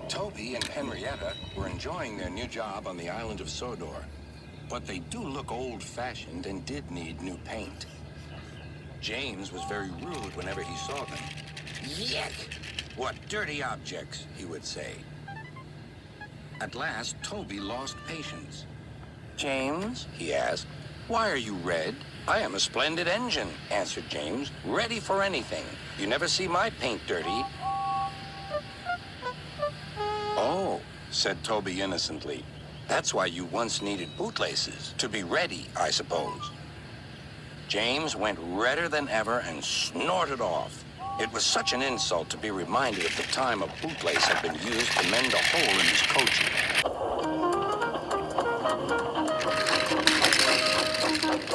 Toby and Henrietta were enjoying their new job on the island of Sodor, but they do look old-fashioned and did need new paint. James was very rude whenever he saw them. Yuck! What dirty objects, he would say. At last, Toby lost patience. James, he asked, why are you red? I am a splendid engine, answered James, ready for anything. You never see my paint dirty. Oh, said Toby innocently. That's why you once needed bootlaces, to be ready, I suppose. James went redder than ever and snorted off. It was such an insult to be reminded of the time a bootlace had been used to mend a hole in his coach.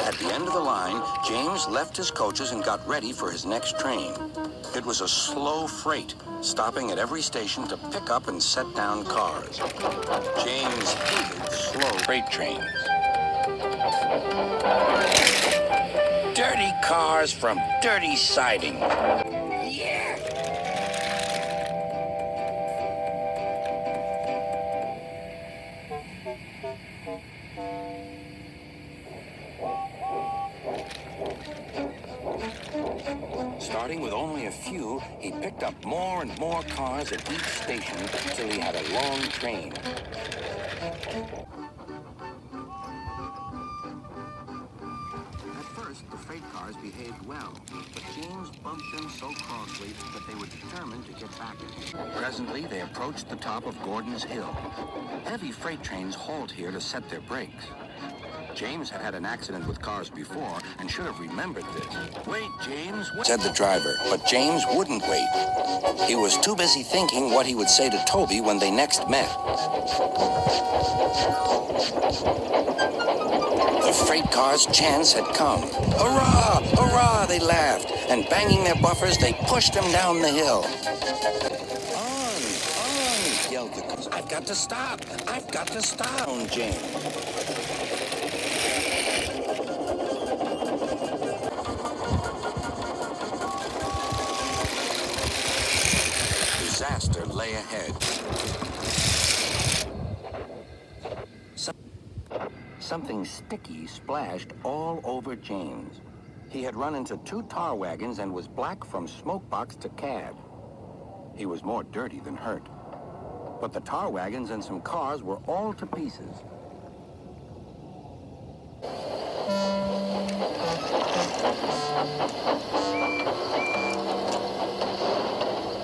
At the end of the line, James left his coaches and got ready for his next train. It was a slow freight, stopping at every station to pick up and set down cars. James hated slow freight trains. Dirty cars from dirty siding. Yeah! Starting with only a few, he picked up more and more cars at each station till he had a long train. At first, the freight cars behaved well, but James bumped them so crossly that they were determined to get back at him. Presently, they approached the top of Gordon's Hill. Heavy freight trains halt here to set their brakes. James had had an accident with cars before and should have remembered this. Wait, James, said the driver, but James wouldn't wait. He was too busy thinking what he would say to Toby when they next met. The freight car's chance had come. Hurrah! Hurrah! They laughed, and banging their buffers, they pushed him down the hill. On! Yelled the cars. I've got to stop! I've got to stop! James. Disaster lay ahead. Something sticky splashed all over James. He had run into 2 tar wagons and was black from smokebox to cab. He was more dirty than hurt. But the tar wagons and some cars were all to pieces.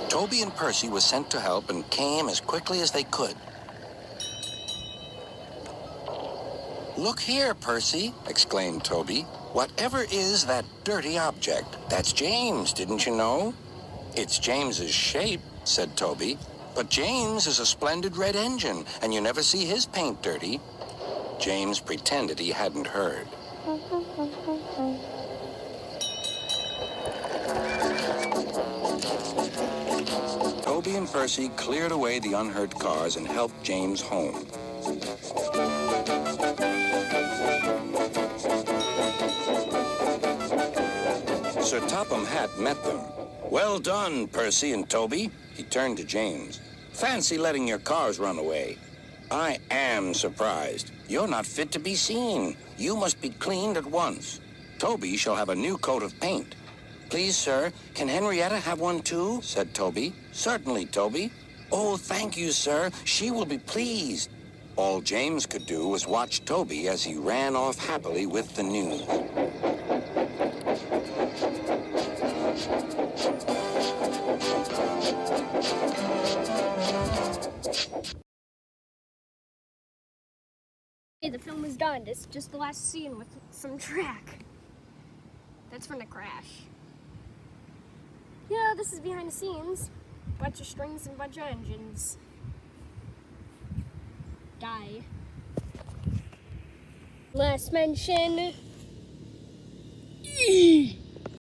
Toby and Percy were sent to help and came as quickly as they could. Look here, Percy, exclaimed Toby. Whatever is that dirty object? That's James, didn't you know? It's James's shape, said Toby. But James is a splendid red engine, and you never see his paint dirty. James pretended he hadn't heard. Toby and Percy cleared away the unhurt cars and helped James home. Sir Topham Hatt met them. Well done, Percy and Toby. He turned to James. Fancy letting your cars run away. I am surprised. You're not fit to be seen. You must be cleaned at once. Toby shall have a new coat of paint. Please, sir, can Henrietta have one too? Said Toby. Certainly, Toby. Oh, thank you, sir. She will be pleased. All James could do was watch Toby as he ran off happily with the news. Hey, the film is done. It's just the last scene with some track. That's from the crash. Yeah, this is behind the scenes. Bunch of strings and bunch of engines. Die. Last mention.